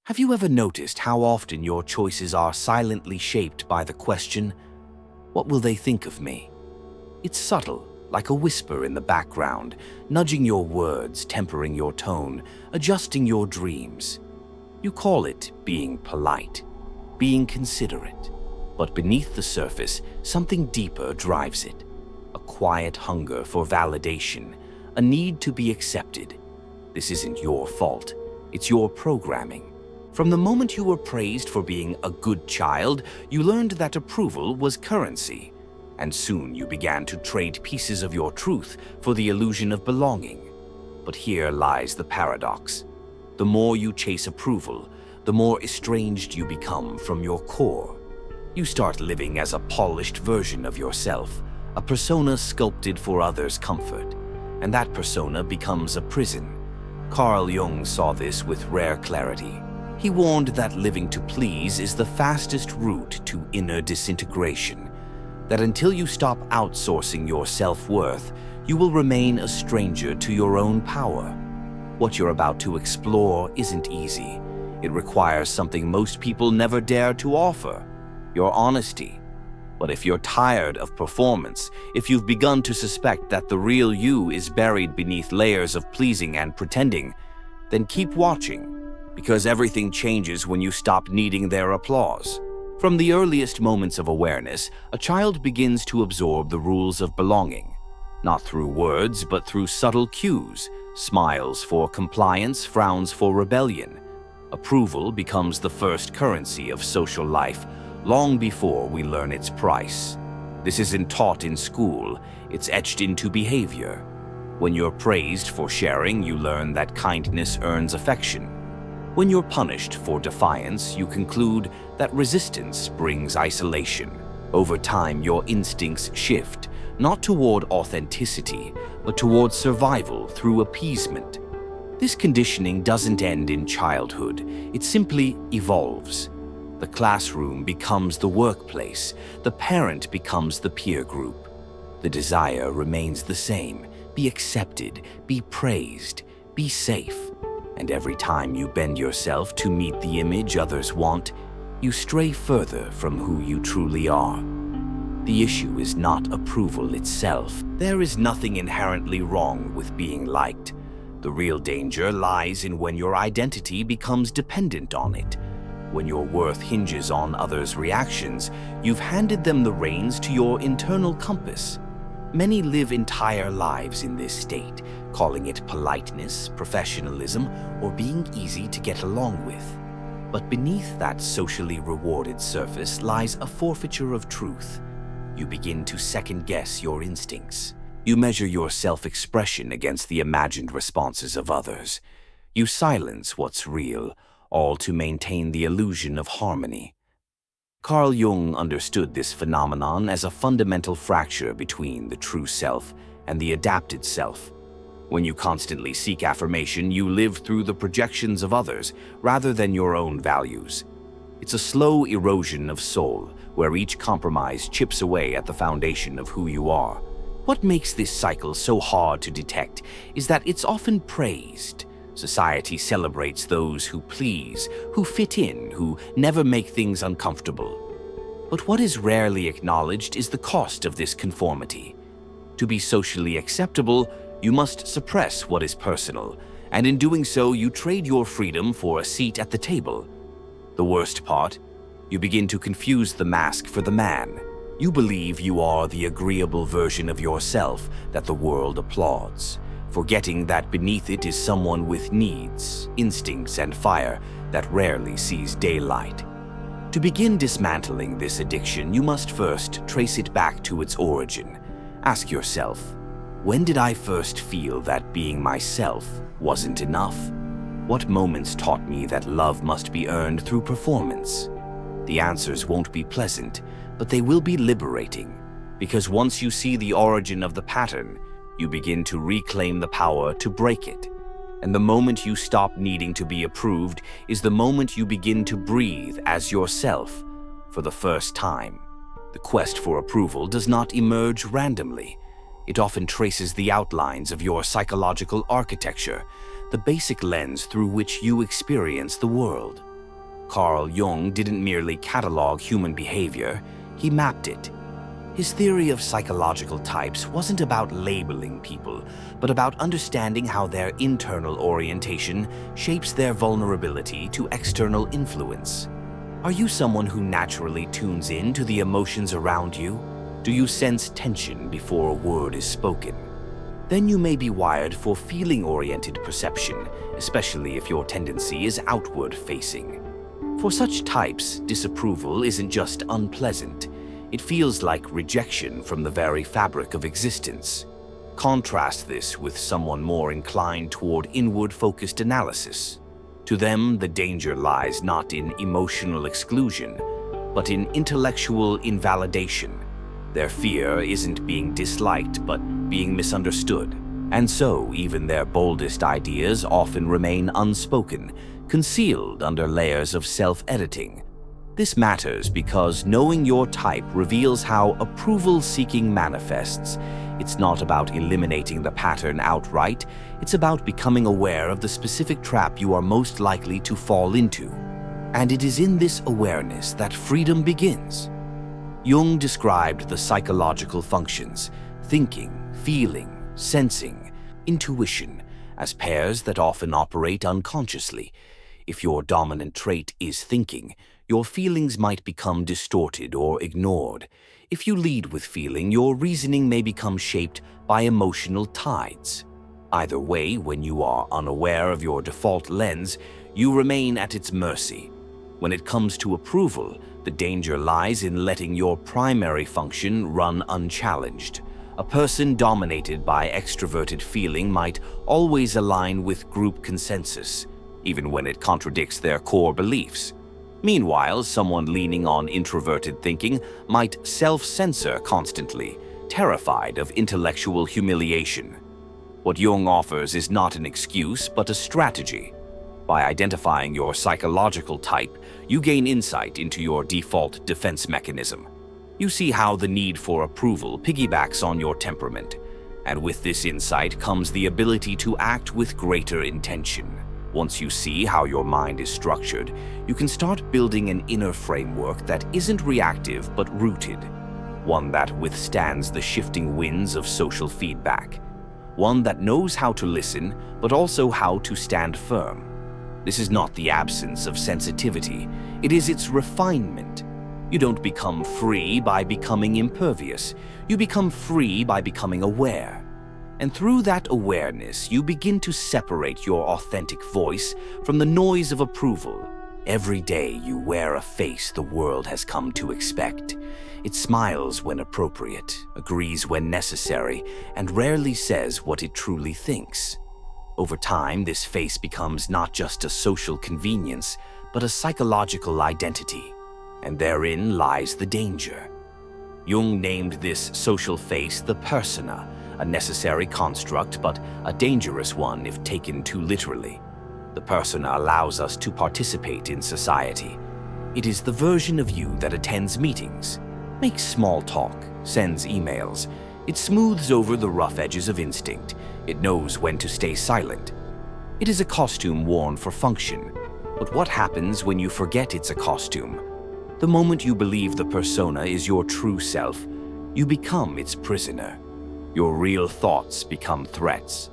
Have you ever noticed how often your choices are silently shaped by the question, "What will they think of me?" It's subtle, like a whisper in the background, nudging your words, tempering your tone, adjusting your dreams. You call it being polite, being considerate. But beneath the surface, something deeper drives it. A quiet hunger for validation, a need to be accepted. This isn't your fault. It's your programming. From the moment you were praised for being a good child, you learned that approval was currency. And soon you began to trade pieces of your truth for the illusion of belonging. But here lies the paradox. The more you chase approval, the more estranged you become from your core. You start living as a polished version of yourself, a persona sculpted for others' comfort. And that persona becomes a prison. Carl Jung saw this with rare clarity. He warned that living to please is the fastest route to inner disintegration, that until you stop outsourcing your self-worth, you will remain a stranger to your own power. What you're about to explore isn't easy. It requires something most people never dare to offer, your honesty. But if you're tired of performance, if you've begun to suspect that the real you is buried beneath layers of pleasing and pretending, then keep watching. Because everything changes when you stop needing their applause. From the earliest moments of awareness, a child begins to absorb the rules of belonging, not through words, but through subtle cues, smiles for compliance, frowns for rebellion. Approval becomes the first currency of social life, long before we learn its price. This isn't taught in school, it's etched into behavior. When you're praised for sharing, you learn that kindness earns affection. When you're punished for defiance, you conclude that resistance brings isolation. Over time, your instincts shift, not toward authenticity, but toward survival through appeasement. This conditioning doesn't end in childhood, it simply evolves. The classroom becomes the workplace, the parent becomes the peer group. The desire remains the same: be accepted, be praised, be safe. And every time you bend yourself to meet the image others want, you stray further from who you truly are. The issue is not approval itself. There is nothing inherently wrong with being liked. The real danger lies in when your identity becomes dependent on it. When your worth hinges on others' reactions, you've handed them the reins to your internal compass. Many live entire lives in this state, calling it politeness, professionalism, or being easy to get along with. But beneath that socially rewarded surface lies a forfeiture of truth. You begin to second-guess your instincts. You measure your self-expression against the imagined responses of others. You silence what's real, all to maintain the illusion of harmony. Carl Jung understood this phenomenon as a fundamental fracture between the true self and the adapted self. When you constantly seek affirmation, you live through the projections of others rather than your own values. It's a slow erosion of soul, where each compromise chips away at the foundation of who you are. What makes this cycle so hard to detect is that it's often praised. Society celebrates those who please, who fit in, who never make things uncomfortable. But what is rarely acknowledged is the cost of this conformity. To be socially acceptable, you must suppress what is personal, and in doing so, you trade your freedom for a seat at the table. The worst part, you begin to confuse the mask for the man. You believe you are the agreeable version of yourself that the world applauds, forgetting that beneath it is someone with needs, instincts, and fire that rarely sees daylight. To begin dismantling this addiction, you must first trace it back to its origin. Ask yourself, when did I first feel that being myself wasn't enough? What moments taught me that love must be earned through performance? The answers won't be pleasant, but they will be liberating, because once you see the origin of the pattern, you begin to reclaim the power to break it. And the moment you stop needing to be approved is the moment you begin to breathe as yourself for the first time. The quest for approval does not emerge randomly. It often traces the outlines of your psychological architecture, the basic lens through which you experience the world. Carl Jung didn't merely catalog human behavior, he mapped it. His theory of psychological types wasn't about labeling people, but about understanding how their internal orientation shapes their vulnerability to external influence. Are you someone who naturally tunes in to the emotions around you? Do you sense tension before a word is spoken? Then you may be wired for feeling-oriented perception, especially if your tendency is outward-facing. For such types, disapproval isn't just unpleasant. It feels like rejection from the very fabric of existence. Contrast this with someone more inclined toward inward-focused analysis. To them, the danger lies not in emotional exclusion, but in intellectual invalidation. Their fear isn't being disliked, but being misunderstood. And so, even their boldest ideas often remain unspoken, concealed under layers of self-editing. This matters because knowing your type reveals how approval-seeking manifests. It's not about eliminating the pattern outright, it's about becoming aware of the specific trap you are most likely to fall into. And it is in this awareness that freedom begins. Jung described the psychological functions, thinking, feeling, sensing, intuition, as pairs that often operate unconsciously. If your dominant trait is thinking, your feelings might become distorted or ignored. If you lead with feeling, your reasoning may become shaped by emotional tides. Either way, when you are unaware of your default lens, you remain at its mercy. When it comes to approval, the danger lies in letting your primary function run unchallenged. A person dominated by extroverted feeling might always align with group consensus, even when it contradicts their core beliefs. Meanwhile, someone leaning on introverted thinking might self-censor constantly, terrified of intellectual humiliation. What Jung offers is not an excuse, but a strategy. By identifying your psychological type, you gain insight into your default defense mechanism. You see how the need for approval piggybacks on your temperament, and with this insight comes the ability to act with greater intention. Once you see how your mind is structured, you can start building an inner framework that isn't reactive but rooted, one that withstands the shifting winds of social feedback, one that knows how to listen but also how to stand firm. This is not the absence of sensitivity, it is its refinement. You don't become free by becoming impervious, you become free by becoming aware. And through that awareness, you begin to separate your authentic voice from the noise of approval. Every day you wear a face the world has come to expect. It smiles when appropriate, agrees when necessary, and rarely says what it truly thinks. Over time, this face becomes not just a social convenience, but a psychological identity. And therein lies the danger. Jung named this social face the persona, a necessary construct, but a dangerous one if taken too literally. The persona allows us to participate in society. It is the version of you that attends meetings, makes small talk, sends emails. It smooths over the rough edges of instinct. It knows when to stay silent. It is a costume worn for function. But what happens when you forget it's a costume? The moment you believe the persona is your true self, you become its prisoner. Your real thoughts become threats.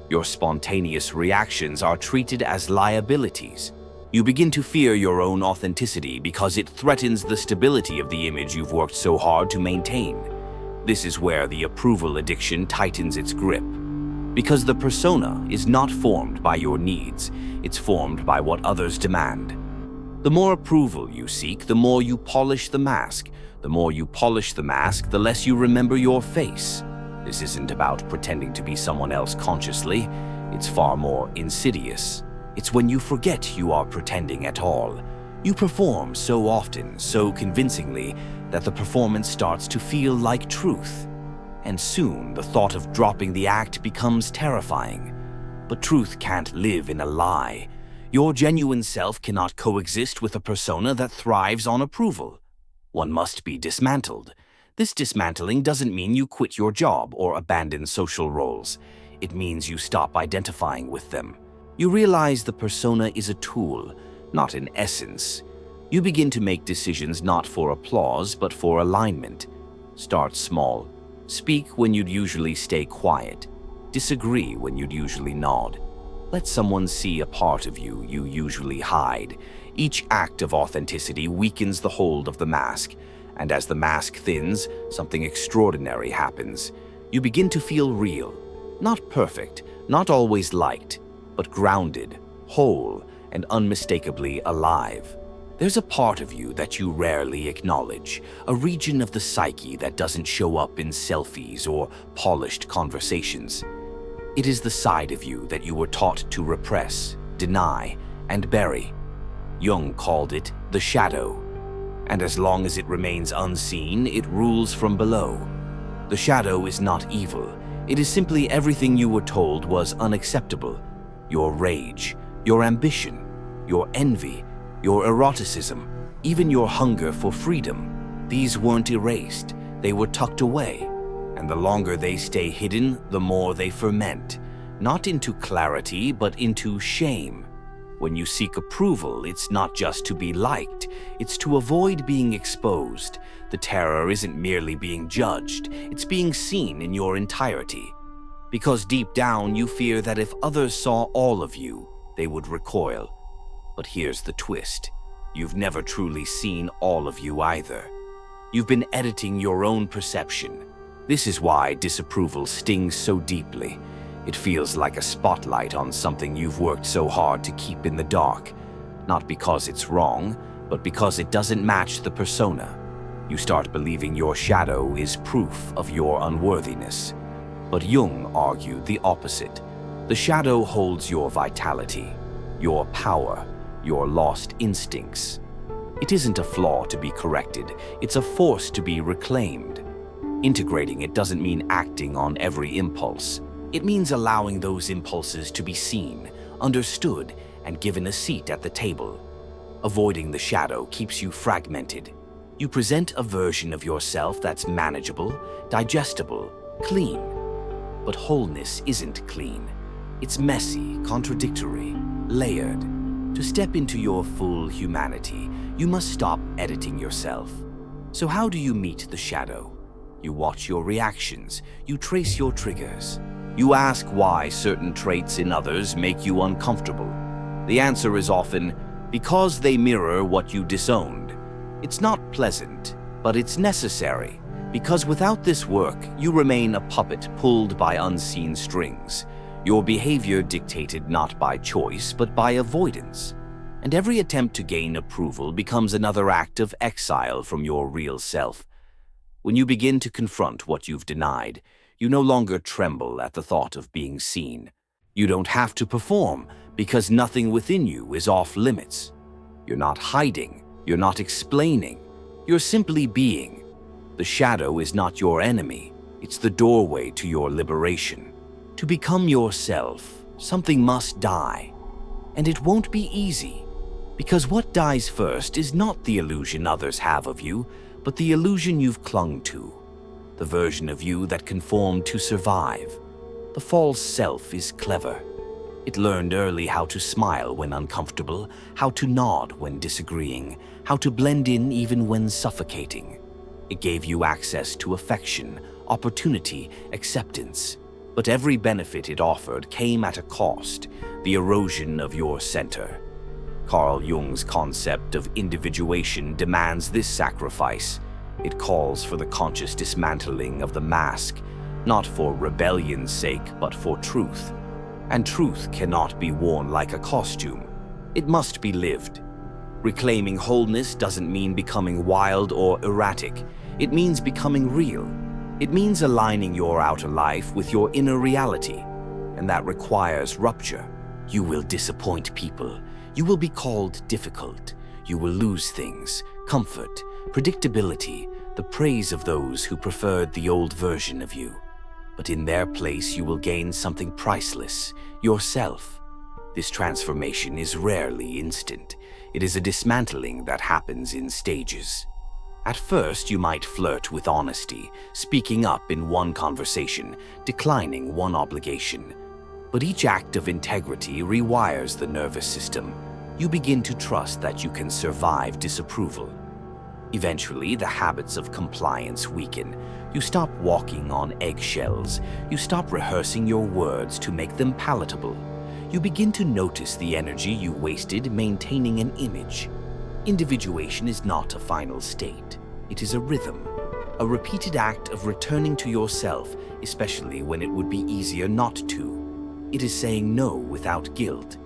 Your spontaneous reactions are treated as liabilities. You begin to fear your own authenticity because it threatens the stability of the image you've worked so hard to maintain. This is where the approval addiction tightens its grip. Because the persona is not formed by your needs, it's formed by what others demand. The more approval you seek, the more you polish the mask. The more you polish the mask, the less you remember your face. This isn't about pretending to be someone else consciously. It's far more insidious. It's when you forget you are pretending at all. You perform so often, so convincingly, that the performance starts to feel like truth. And soon, the thought of dropping the act becomes terrifying. But truth can't live in a lie. Your genuine self cannot coexist with a persona that thrives on approval. One must be dismantled. This dismantling doesn't mean you quit your job or abandon social roles. It means you stop identifying with them. You realize the persona is a tool, not in essence. You begin to make decisions not for applause, but for alignment. Start small. Speak when you'd usually stay quiet. Disagree when you'd usually nod. Let someone see a part of you you usually hide. Each act of authenticity weakens the hold of the mask, and as the mask thins, something extraordinary happens. You begin to feel real. Not perfect, not always liked, but grounded, whole, and unmistakably alive. There's a part of you that you rarely acknowledge, a region of the psyche that doesn't show up in selfies or polished conversations. It is the side of you that you were taught to repress, deny, and bury. Jung called it the shadow. And as long as it remains unseen, it rules from below. The shadow is not evil. It is simply everything you were told was unacceptable. Your rage, your ambition, your envy, your eroticism, even your hunger for freedom. These weren't erased. They were tucked away. And the longer they stay hidden, the more they ferment, not into clarity, but into shame. When you seek approval, it's not just to be liked, it's to avoid being exposed. The terror isn't merely being judged, it's being seen in your entirety. Because deep down, you fear that if others saw all of you, they would recoil. But here's the twist. You've never truly seen all of you either. You've been editing your own perception. This is why disapproval stings so deeply. It feels like a spotlight on something you've worked so hard to keep in the dark. Not because it's wrong, but because it doesn't match the persona. You start believing your shadow is proof of your unworthiness. But Jung argued the opposite. The shadow holds your vitality, your power, your lost instincts. It isn't a flaw to be corrected, it's a force to be reclaimed. Integrating it doesn't mean acting on every impulse. It means allowing those impulses to be seen, understood, and given a seat at the table. Avoiding the shadow keeps you fragmented. You present a version of yourself that's manageable, digestible, clean. But wholeness isn't clean. It's messy, contradictory, layered. To step into your full humanity, you must stop editing yourself. So how do you meet the shadow? You watch your reactions, you trace your triggers. You ask why certain traits in others make you uncomfortable. The answer is often, because they mirror what you disowned. It's not pleasant, but it's necessary, because without this work, you remain a puppet pulled by unseen strings. Your behavior dictated not by choice, but by avoidance. And every attempt to gain approval becomes another act of exile from your real self. When you begin to confront what you've denied, you no longer tremble at the thought of being seen. You don't have to perform, because nothing within you is off limits. You're not hiding, you're not explaining, you're simply being. The shadow is not your enemy, it's the doorway to your liberation. To become yourself, something must die. And it won't be easy, because what dies first is not the illusion others have of you, but the illusion you've clung to, the version of you that conformed to survive. The false self is clever. It learned early how to smile when uncomfortable, how to nod when disagreeing, how to blend in even when suffocating. It gave you access to affection, opportunity, acceptance. But every benefit it offered came at a cost, the erosion of your center. Carl Jung's concept of individuation demands this sacrifice. It calls for the conscious dismantling of the mask, not for rebellion's sake, but for truth. And truth cannot be worn like a costume. It must be lived. Reclaiming wholeness doesn't mean becoming wild or erratic. It means becoming real. It means aligning your outer life with your inner reality. And that requires rupture. You will disappoint people. You will be called difficult. You will lose things, comfort, predictability, the praise of those who preferred the old version of you. But in their place, you will gain something priceless, yourself. This transformation is rarely instant. It is a dismantling that happens in stages. At first, you might flirt with honesty, speaking up in one conversation, declining one obligation. But each act of integrity rewires the nervous system. You begin to trust that you can survive disapproval. Eventually, the habits of compliance weaken. You stop walking on eggshells. You stop rehearsing your words to make them palatable. You begin to notice the energy you wasted maintaining an image. Individuation is not a final state. It is a rhythm, a repeated act of returning to yourself, especially when it would be easier not to. It is saying no without guilt,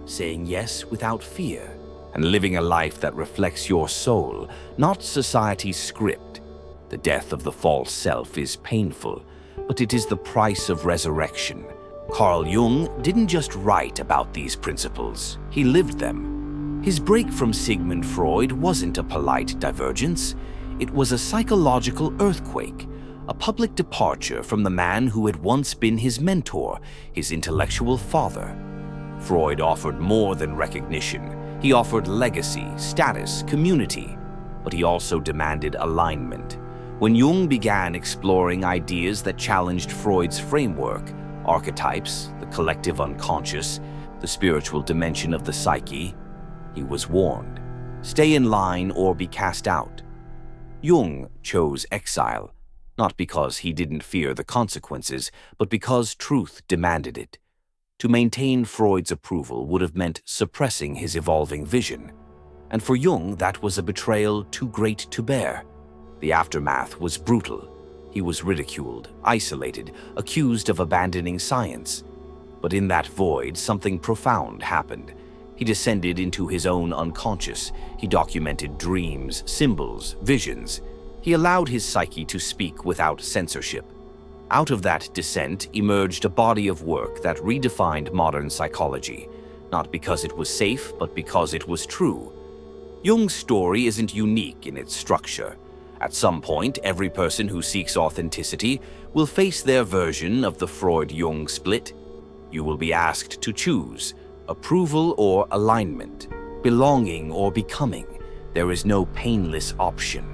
saying yes without fear, and living a life that reflects your soul, not society's script. The death of the false self is painful, but it is the price of resurrection. Carl Jung didn't just write about these principles, he lived them. His break from Sigmund Freud wasn't a polite divergence. It was a psychological earthquake, a public departure from the man who had once been his mentor, his intellectual father. Freud offered more than recognition. He offered legacy, status, community, but he also demanded alignment. When Jung began exploring ideas that challenged Freud's framework, archetypes, the collective unconscious, the spiritual dimension of the psyche, he was warned. Stay in line or be cast out. Jung chose exile, not because he didn't fear the consequences, but because truth demanded it. To maintain Freud's approval would have meant suppressing his evolving vision. And for Jung, that was a betrayal too great to bear. The aftermath was brutal. He was ridiculed, isolated, accused of abandoning science. But in that void, something profound happened. He descended into his own unconscious. He documented dreams, symbols, visions. He allowed his psyche to speak without censorship. Out of that descent emerged a body of work that redefined modern psychology, not because it was safe, but because it was true. Jung's story isn't unique in its structure. At some point, every person who seeks authenticity will face their version of the Freud-Jung split. You will be asked to choose approval or alignment, belonging or becoming. There is no painless option.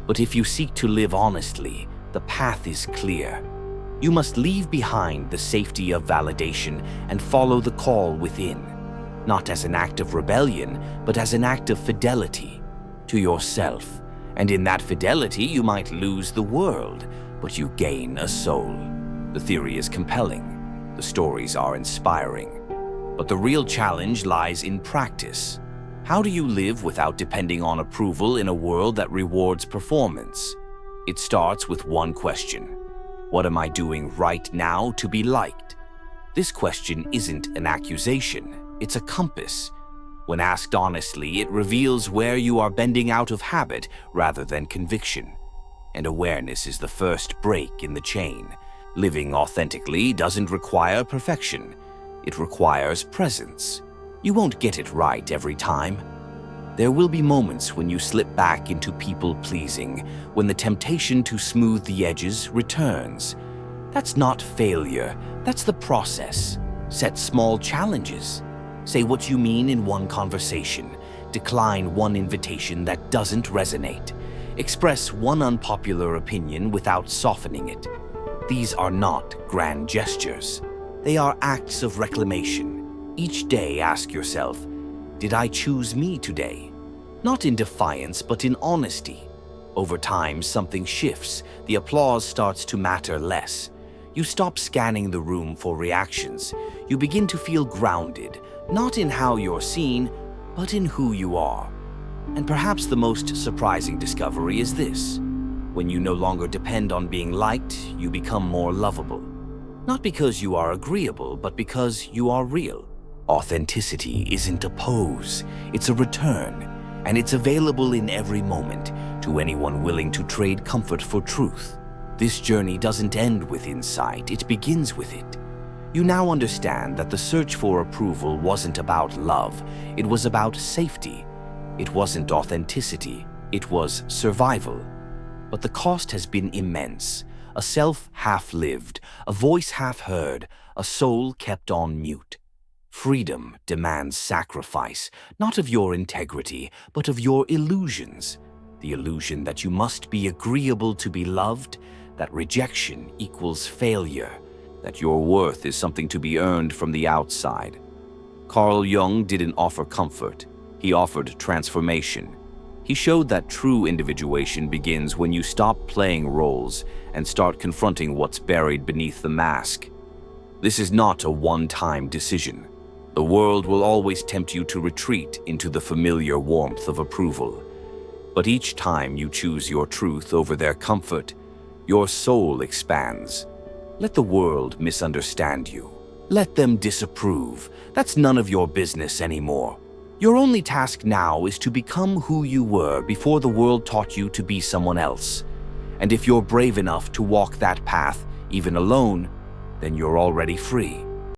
But if you seek to live honestly, the path is clear. You must leave behind the safety of validation and follow the call within, not as an act of rebellion, but as an act of fidelity to yourself. And in that fidelity, you might lose the world, but you gain a soul. The theory is compelling. The stories are inspiring. But the real challenge lies in practice. How do you live without depending on approval in a world that rewards performance? It starts with one question. What am I doing right now to be liked? This question isn't an accusation, it's a compass. When asked honestly, it reveals where you are bending out of habit rather than conviction. And awareness is the first break in the chain. Living authentically doesn't require perfection. It requires presence. You won't get it right every time. There will be moments when you slip back into people-pleasing, when the temptation to smooth the edges returns. That's not failure, that's the process. Set small challenges. Say what you mean in one conversation. Decline one invitation that doesn't resonate. Express one unpopular opinion without softening it. These are not grand gestures. They are acts of reclamation. Each day ask yourself, did I choose me today? Not in defiance, but in honesty. Over time, something shifts. The applause starts to matter less. You stop scanning the room for reactions. You begin to feel grounded, not in how you're seen, but in who you are. And perhaps the most surprising discovery is this. When you no longer depend on being liked, you become more lovable. Not because you are agreeable, but because you are real. Authenticity isn't a pose, it's a return, and it's available in every moment to anyone willing to trade comfort for truth. This journey doesn't end with insight, it begins with it. You now understand that the search for approval wasn't about love, it was about safety. It wasn't authenticity, it was survival. But the cost has been immense. A self half-lived, a voice half-heard, a soul kept on mute. Freedom demands sacrifice, not of your integrity, but of your illusions. The illusion that you must be agreeable to be loved, that rejection equals failure, that your worth is something to be earned from the outside. Carl Jung didn't offer comfort, he offered transformation. He showed that true individuation begins when you stop playing roles and start confronting what's buried beneath the mask. This is not a one-time decision. The world will always tempt you to retreat into the familiar warmth of approval. But each time you choose your truth over their comfort, your soul expands. Let the world misunderstand you. Let them disapprove. That's none of your business anymore. Your only task now is to become who you were before the world taught you to be someone else. And if you're brave enough to walk that path, even alone, then you're already free.